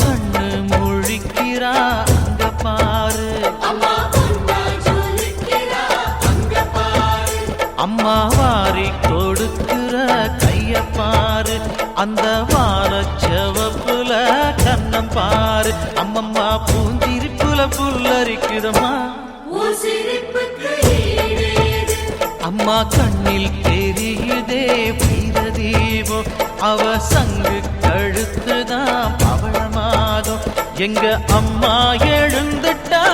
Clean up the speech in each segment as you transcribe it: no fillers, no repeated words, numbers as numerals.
கண்ணு முழிக்கிறா அங்க பாரு, அம்மா வாரி கொடுக்கிற கைய பாரு, அந்த வானச்சவப்புல கண்ணம் பாரு, அம்மம்மா பூந்திரிப்புல புல்லரிக்குதம்மா அம்மா கண்ணில் தெரியுதே வீரதீபம், அவ சங்கு கழுத்துதான் பவளமாகும். எங்க அம்மா எழுந்துட்டா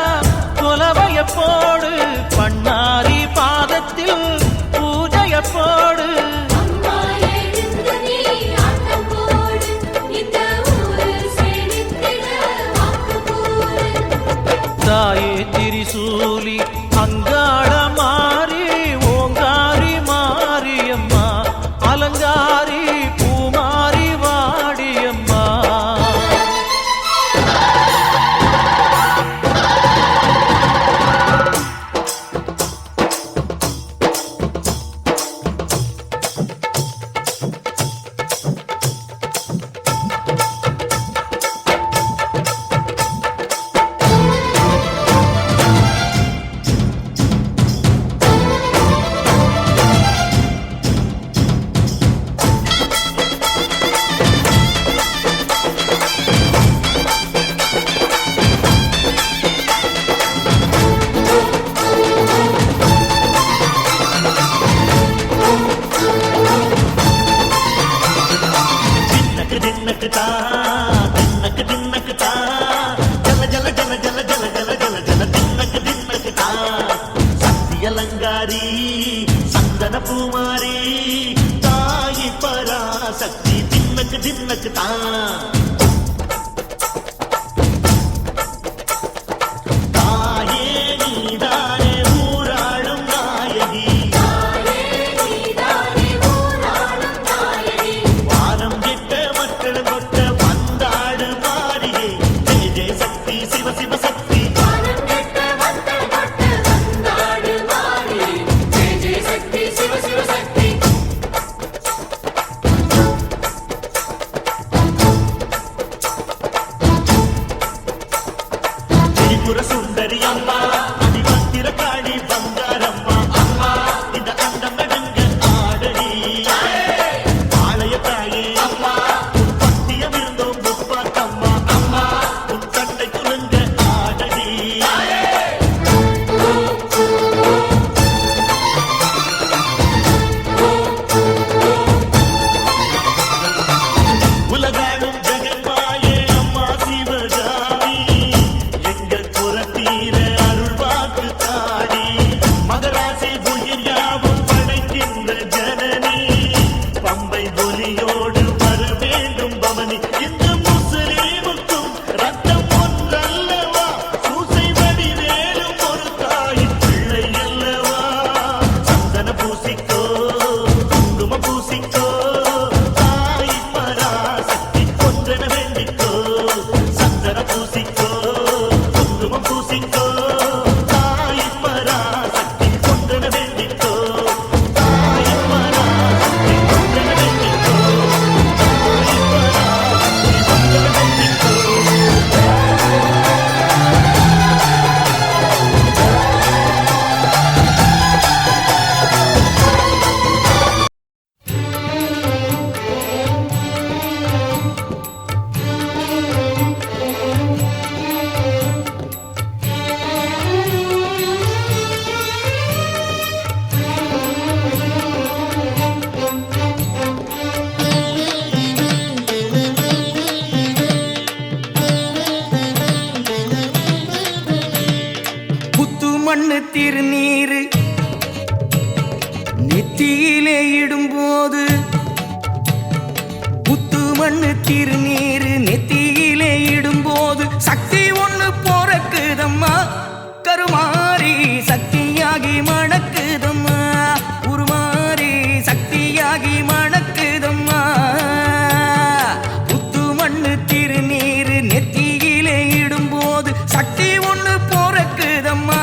கொலவைய போடு, பண்ணாரி பாதத்தில் பூஜைய போடு. தாயே திரிசூலி அங்காள மாறி ஓங்காரி மாரியம்மா, அலங்காரி பூமாரி வாடியம்மா. அலங்காரி சந்தன பூமாரி தாயி பராசக்தி தின்னக்கு தின்னக்கு தான். சுந்தரி அம்மா அதிபத்திர காளி பங்காரம்மா, அம்மா இந்த அண்டம் நடுங்க ஆடடி ஆலய தாயே, அம்மா உன் பத்தியம் இருந்தோம் முப்பாத்தம்மா, அம்மா உன் கண்ணை குலுங்க ஆடடி. உலகாடும் ஜெகன்மாயே அம்மா சிவகாமி, அருள்வாக்கு தாடி மகராசி உயிர் யாவும் படைக்கின்ற ஜனனி, பம்பை ஒலியோடு வர வேண்டும் பவனி. இந்த முஸ்லீமுக்கும் ரத்தம் ஒன்றல்லவா, சூசை வடிவேலும் ஒரு தாயின் பிள்ளை அல்லவா. சந்தன பூசிக்கோ குங்கும பூசிக்கோ தாய் பராசக்தி ஒன்றென வேண்டிக்கோ. சந்தன பூசிக்கோ குங்கும பூசிக்கோ தாய் பராசக்தி ஒன்றென வேண்டிக்கோ. தாய் பராசக்தி ஒன்றென வேண்டிக்கோ. தாய் பராசக்தி ஒன்றென வேண்டிக்கோ. மண்ணு திருநீரு நெத்தியிலே இடும்போது, புத்து மண்ணு திருநீரு நெத்தியிலே இடும்போது சக்தி ஒண்ணு போறக்குதம்மா, கருமாரி சக்தியாகி மணக்குதம்மா, உருமாறி சக்தியாகி மணக்குதம்மா. புத்து மண்ணு திருநீரு நெத்தியிலே இடும்போது சக்தி ஒண்ணு போறக்குதம்மா,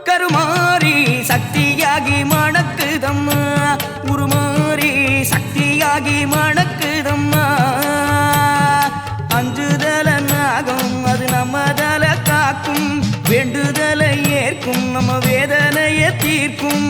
கருமாரி சக்தியாகி மணக்குதம்மா, உருமாறி சக்தியாகி மணக்குதம்மா. அந்த தீர்க்கும்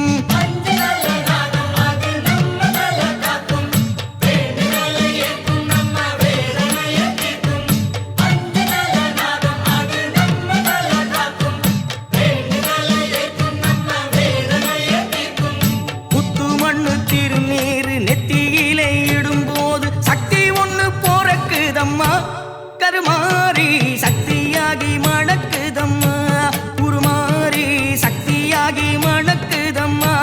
புத்து மண்ணு திருநீர் நெத்தியிலே இடும்போது சக்தி ஒண்ணு போறக்குதம்மா கருமாறி சக்தியாகி மணக்குதம்மா உருமாறி சக்தியாகி மணக்குதம்மா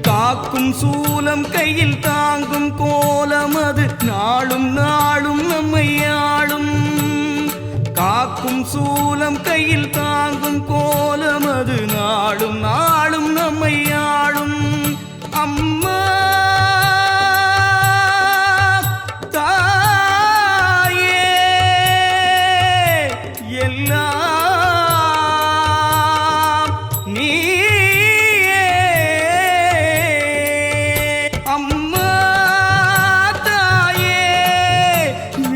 காக்கும் சூலம் கையில் தாங்கும் கோலம் அது நாளும் நாளும் நம்மை ஆளும் காக்கும் சூலம் கையில் தாங்கும் கோலம் அது நாளும் நாளும் நம்மை ஆளும் அம்மா தாயே எல்லாம் நீயே அம்மா தாயே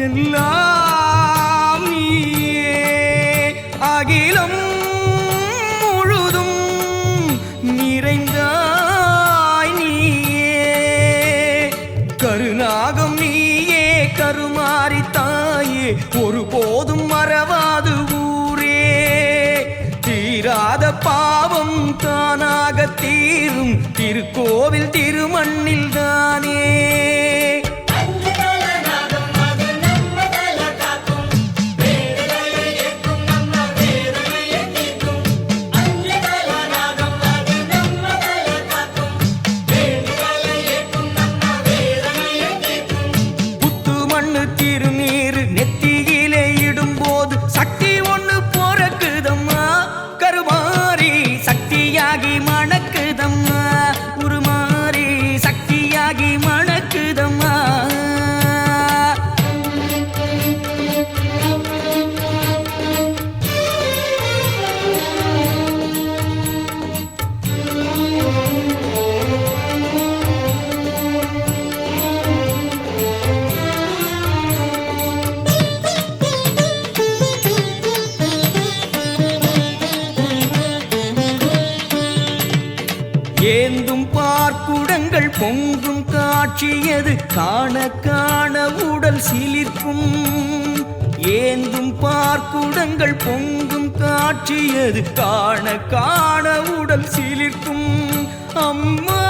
எல்லாம் நீயே அகிலம் முழுதும் நிறைந்தாய் நீயே கருநாகம் நீயே கருமாறி தாயே ஒருபோதும் மறவாது ஊரே தீராத பாவம் தானாக தீரும் திருக்கோவில் திருமண்ணில் தானே புத்து மண்ணு திருநீர் நெத்தியிலே இடும்போது சக்தி ஒண்ணு போறக்குதம்மா கருமாறி சக்தியாகி மணக்குதம்மா உருமாறி சக்தியாகி மணக்குதம்மா ஏந்தும் பார்க்குடங்கள் பொங்கும் காட்சியது காண காண உடல் சிலிர்க்கும் ஏந்தும் பார்க்குடங்கள் பொங்கும் காட்சியது காண காண உடல் சிலிர்க்கும் அம்மா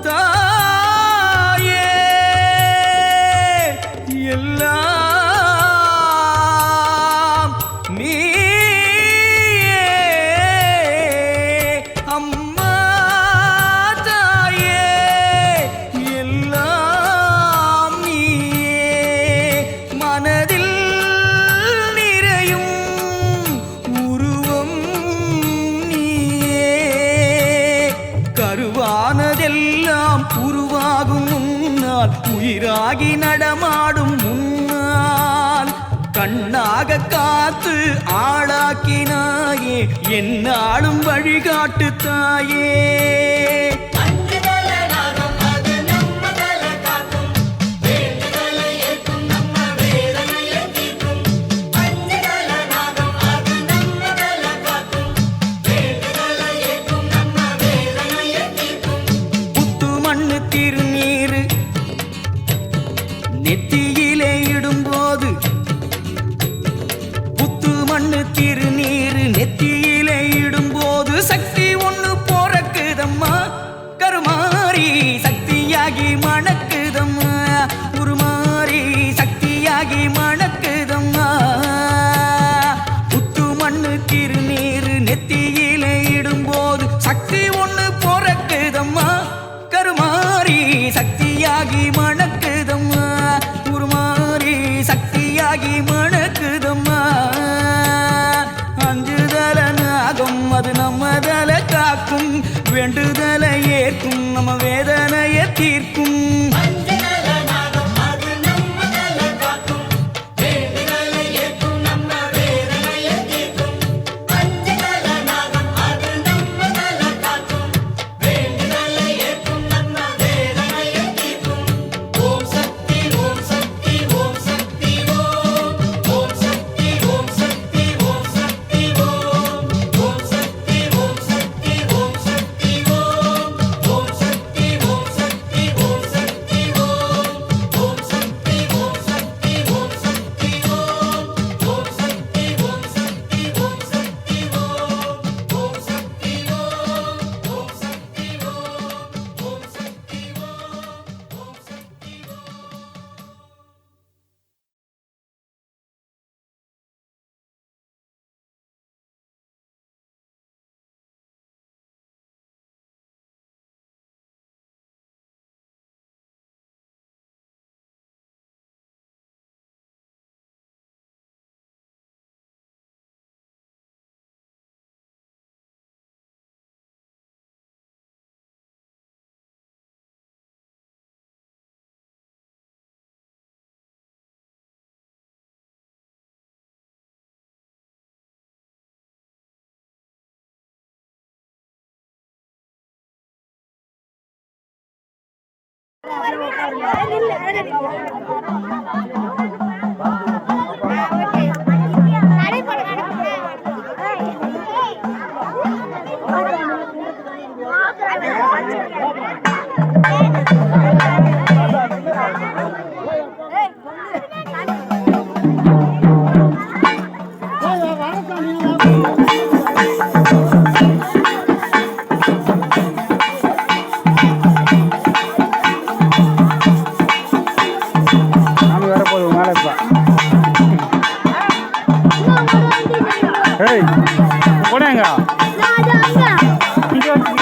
தாயே எல்லாம் நீயே அம்மா தாயே எல்லாம் நீயே மனதில் நிறையும் உருவம் நீயே கருவானதெல்லாம் உருவாகும் முன்னால் உயிராகி நடமாடும் முன்னால் கண்ணாக காத்து ஆளாக்கினாயே என்னாலும் வழிகாட்டு தாயே புத்து மண்ணு திருநீர் நெத்தியிலே இடும்போது புத்து மண்ணு திருநீர் நெத்தியிலே இடும்போது சக்தி ஒண்ணு போறக்குதம்மா கருமாறி சக்தியாகி மணக்குதம்மா உருமாறி சக்தியாகி மணக்குதம்மா புத்து மண்ணு திருநீர் நெத்தியிலே இடும்போது சக்தி ஒண்ணு போறக்குதம்மா கருமாறி சக்தியாகி மணக்குதம்மா உருமாறி சக்தியாகி மணக்குதம்மா அஞ்சுதல நாகம் அது நம்மதல காக்கும் வேண்டுதலை ஏற்கும் நம்ம வேதனையை தீர்க்கும்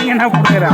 என்ன பண்ணுறா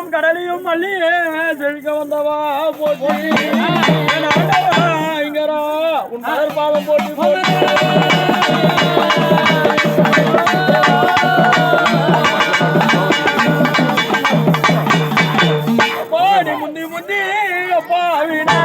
கடலையும் மல்லி செழிக்க வந்தவா போட்டி இங்கரா உன் மலர் பாவம் போட்டி போடி முந்தி முந்தி அப்பா வினா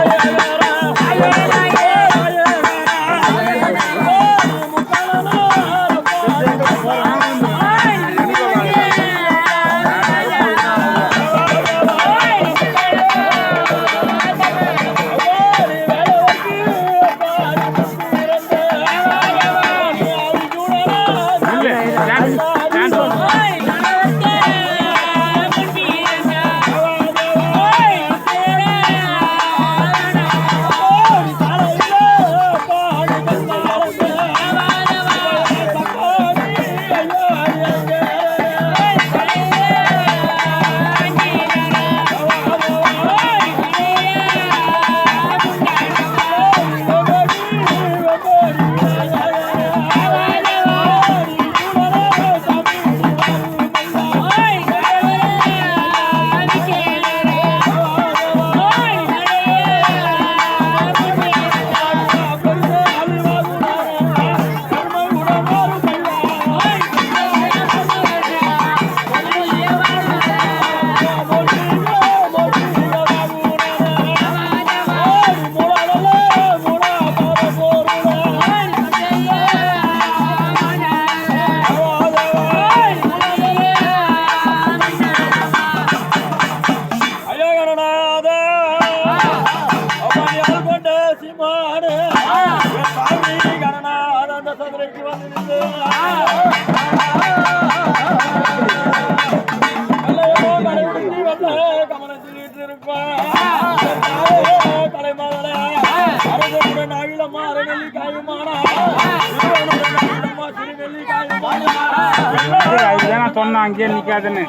சொன்னா அங்கேயே நிக்காதுன்னு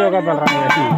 உட்காந்துறாங்க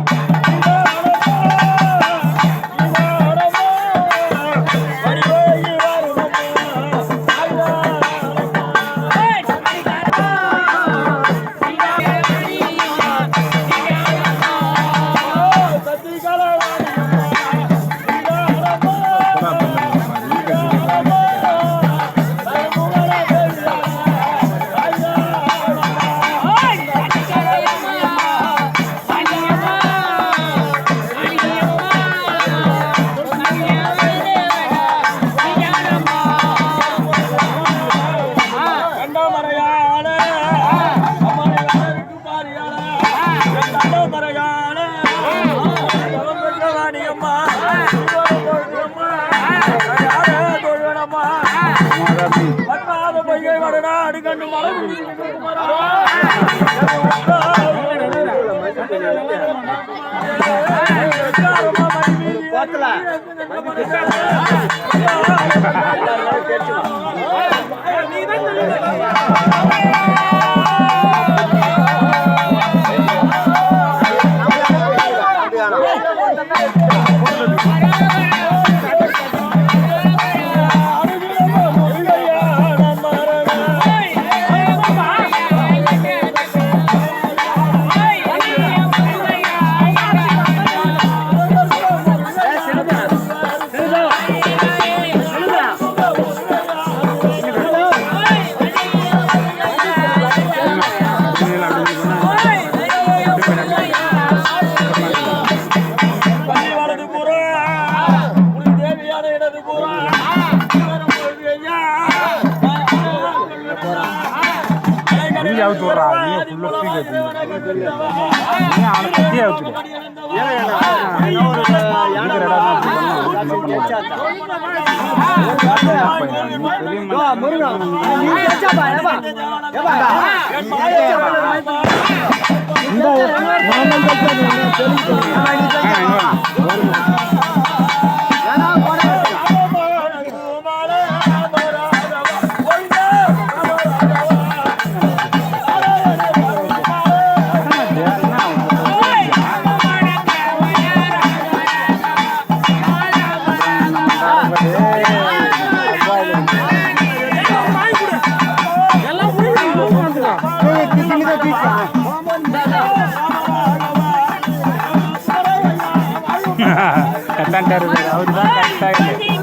கட்டாண்டாரு அவரு தான் கரெக்டாக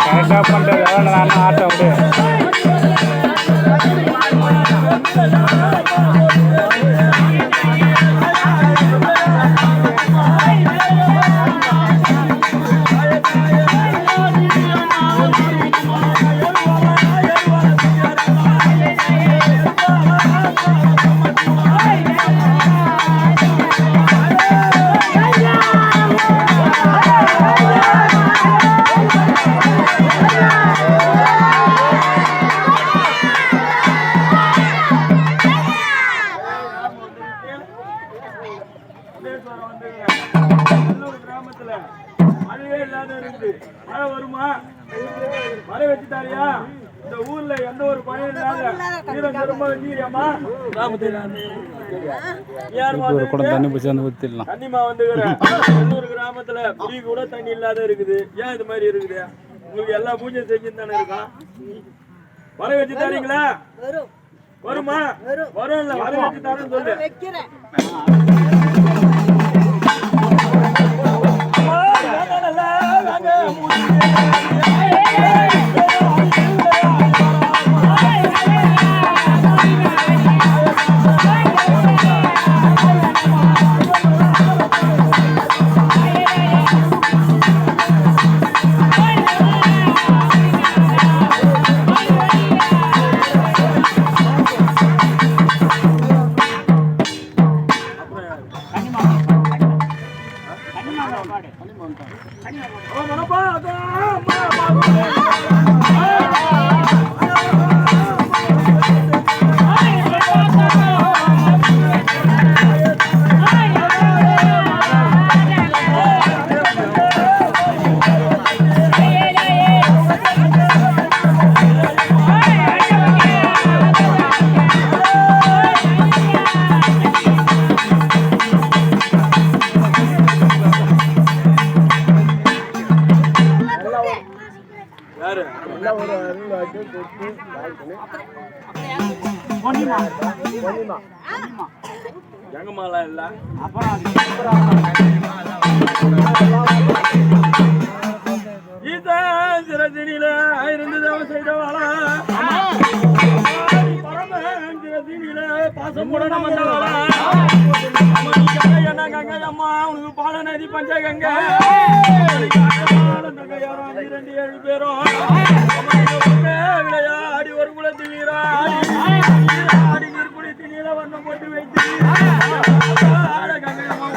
கரெக்டாக பண்ணுறது நான் ஆட்டம் விடு. கிராமத்துல மழையே இல்லாத இருக்குது. மழை வருமா? மழை வச்சுட்டாரியா? இந்த ஊர்ல எந்த ஒரு பயம் இல்லாத நீரம்மா தண்ணி பிடிச்சி வந்து ஊத்திடலாம். தண்ணிமா வந்து இன்னொரு கிராமத்துல குடி கூட தண்ணி இல்லாத இருக்குது. ஏன் இது மாதிரி இருக்குது? உங்களுக்கு எல்லா பூஜை செஞ்சுன்னு தானே இருக்கான். மழை வச்சு தரீங்களா? வருமா? வரும் இல்ல மழை வச்சு தரேன்னு சொல்லு. ஜங்கமாலா இல்ல சிரதினில இருந்தது செய்தவாளா பரமசிரதினில பாசம் போட வந்தவாளா என்ன கங்கை அம்மா உனக்கு பால நதி பஞ்ச கங்கை 2-7 பேரும் விளையாடி ஒரு குலத்தில் நீராடி ஆடி நீர்குடி திணியில வண்ணம் போட்டு வைத்து கங்கை அம்மா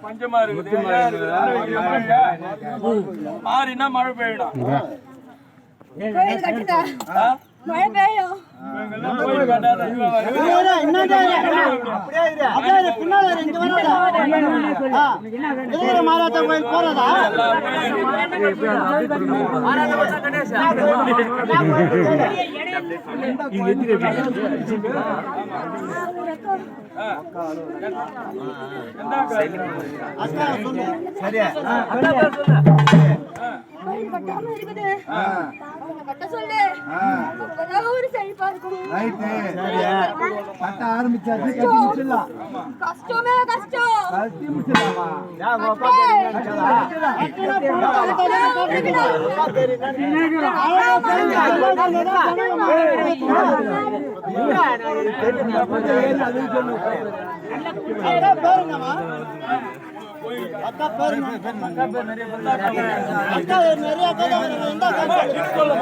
பஞ்சமா இருக்குது மாறினா மழை பெய்யணும் மழை பெய்யும் மாராத்த கோயில் போறதா சரியா கட்டாம இருக்குது அவங்க கட்ட சொல்லு அப்பதான் ஒரு செழிப்பா இருக்கும் கட்ட ஆரம்பிச்சாச்சு கட்டி முடிச்சிடலாம் கஷ்டமே கஷ்டம் கட்டி முடிச்சிடலாமா அக்கா பேரு நிறைய அக்கா நிறைய போடு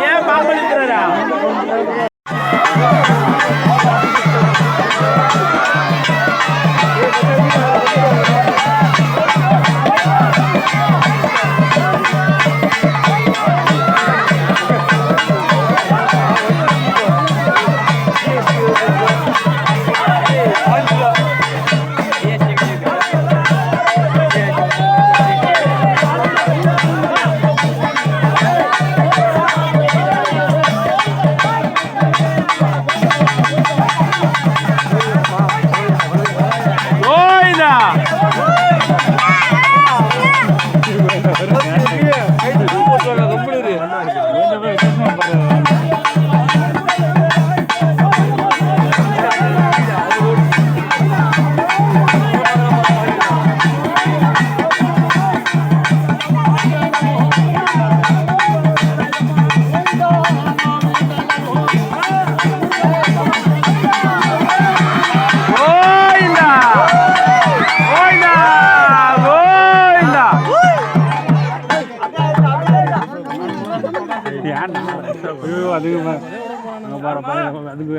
ஏன் பாம்பளிக்கிறா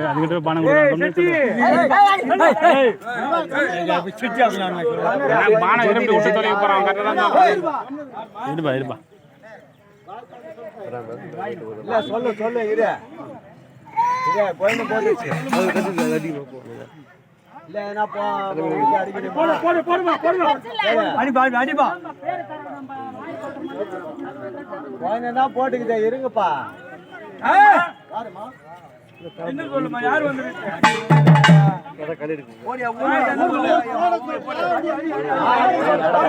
அதுக்கிட்ட பணம் பானை விரும்பி விட்டு தொலைக்க போறான். இருப்பா இருப்பா சொல்லு சொல்லு இரு கோயில போட்டுச்சு இல்ல நான் அடிப்பா கோயினா போட்டுக்குதே இருங்கப்பா. என்ன சொல்லுமா யார் வந்துருக்கு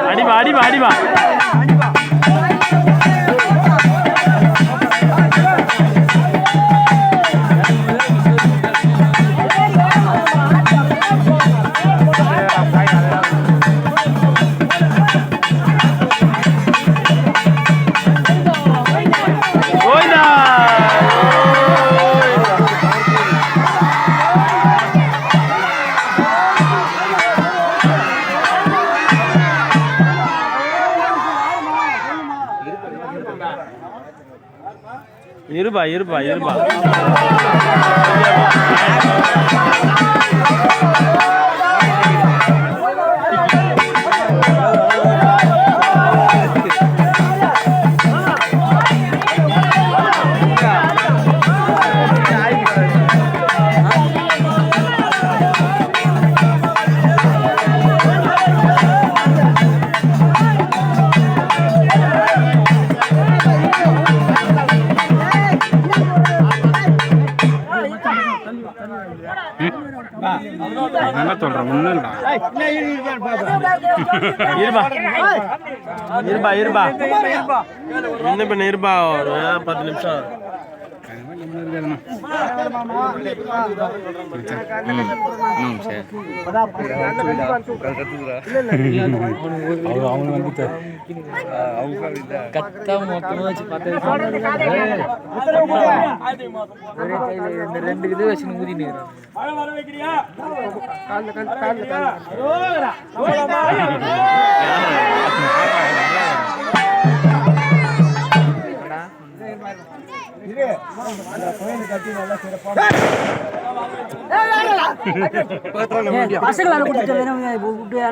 அடிப்பா அடிப்பா அடிப்பா இருப்பா இருப்பா இருப்பா என்ன சொல்றேன் ஒண்ணும் இருப்பா இருப்பா இருப்பா இன்னும் பண்ண இருப்பா ஒரு 10 நிமிஷம் ரெண்டு இது வச்சு ஊதி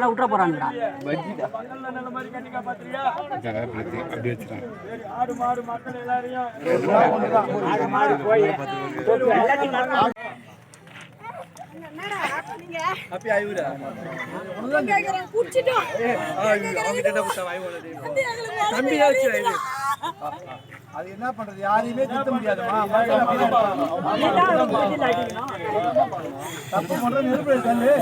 விட்டுற போறாங்கடா ஆடு மாடு மக்கள் எல்லாரையும் அது என்ன பண்றது யாரையுமே திட்ட முடியாதுமா. தப்பு பண்ற நெருப்பு தள்ளு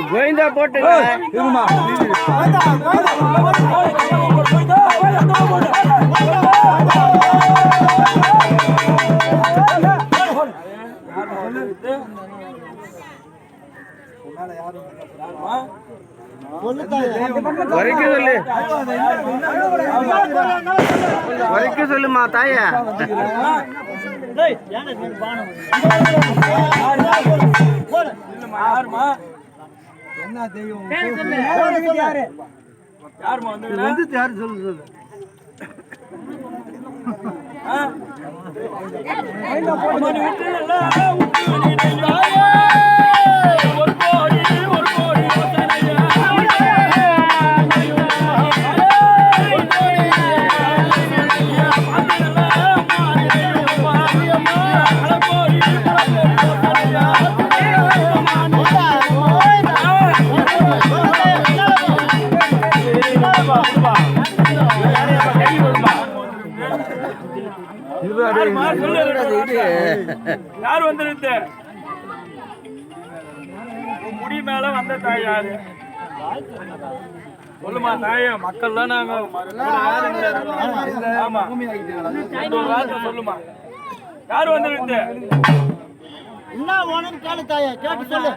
கோவிந்தா போட்டு வரைக்க சொல்லுமா தாயா என்ன தெய்வம் யாருமா வந்து யாரு சொல்லு யார் வந்திருந்த முடி மேல வந்த தாய் யாரு சொல்லுமா தாயே மக்கள் தான் நாங்க ஆமா ஒரு வார்த்தை சொல்லுமா யார் வந்திருந்த என்ன வேணும்னு கேளு தாயா கேட்டு சொல்லு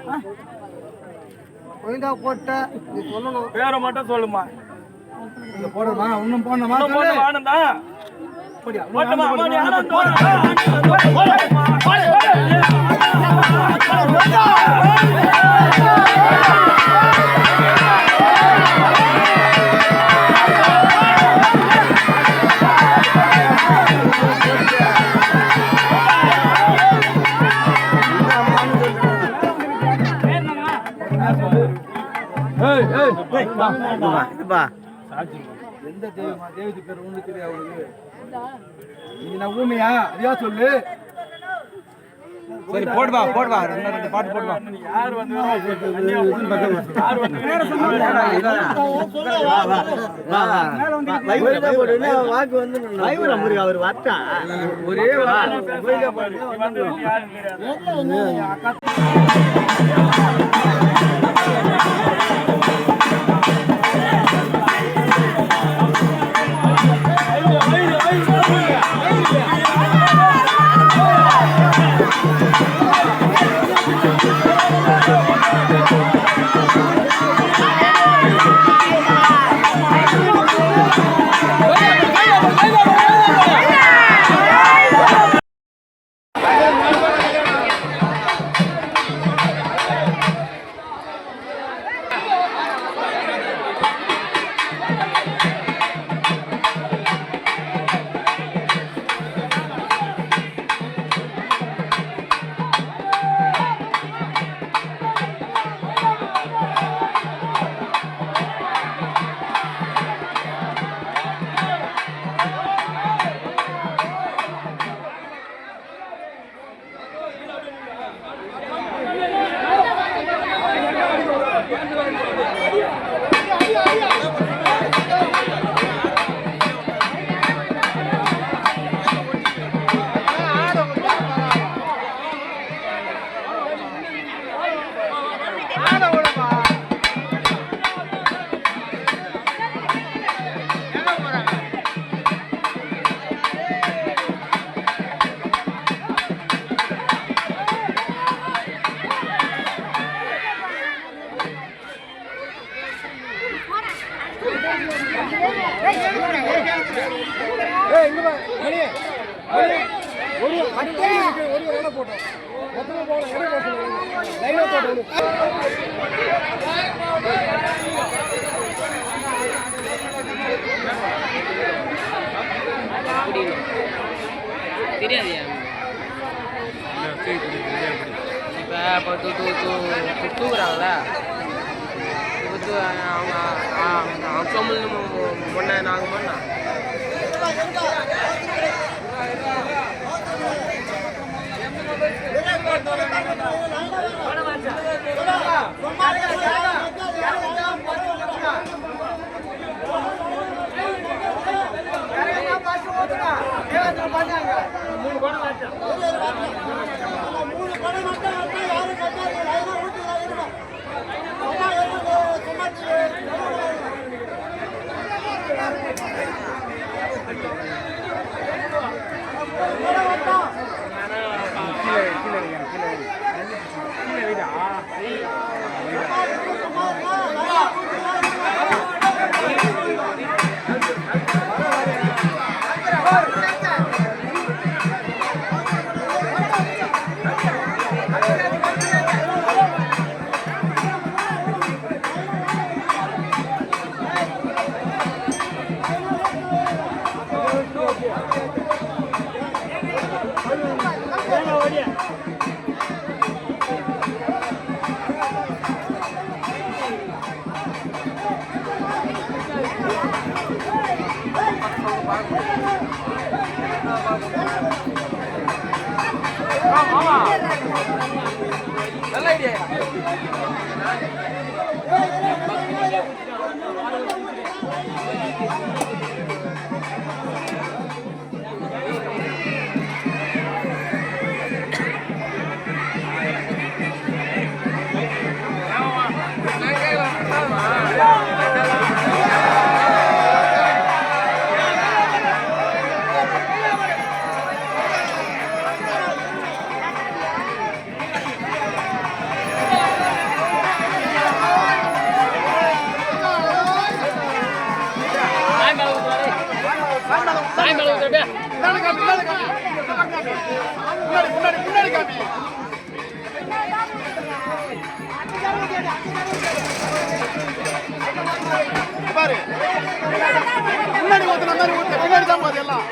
கோவிந்தா போட்ட நீ சொல்லணும் பேரை மட்டும் சொல்லுமா போடுமா இன்னும் போடணுமா ஆனந்தா எந்த தெய்வமா தெய்வத்து பேர் ஒண்ணு தெரியாது அவங்களுக்கு நீங்க நான் ஊமையா அதையா சொல்லு சரி போடுவா ரெண்டு பாட்டு போடுவா யார் வந்து வாக்கு வந்து அவர் வட்டா ஒரே தெரியாதுயா இப்போ தூக்குறாங்கள இப்போ அவங்க சொமல் முன்ன நாங்கள் பண்ணா நல்ல ஐடியா பாரு முன்னாடி ஊத்துன மாதிரி ஊத்து பின்னாடி தான் போகுது எல்லாம்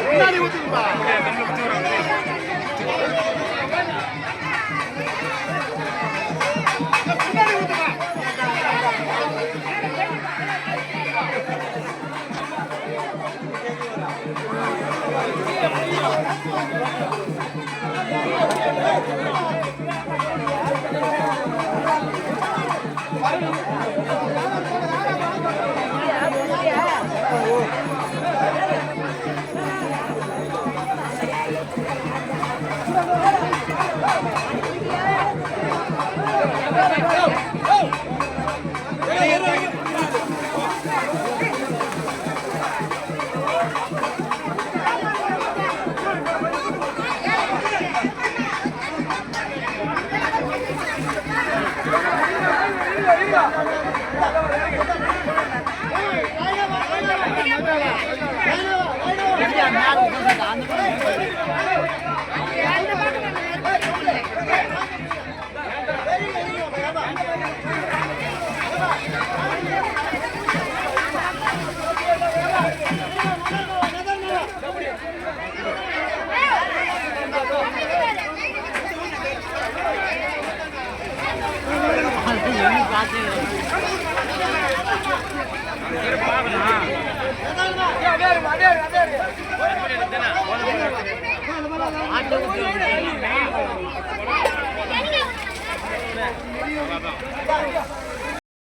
முன்னாடி ஊத்துப்பா பின்னாடி ஊத்துப்பா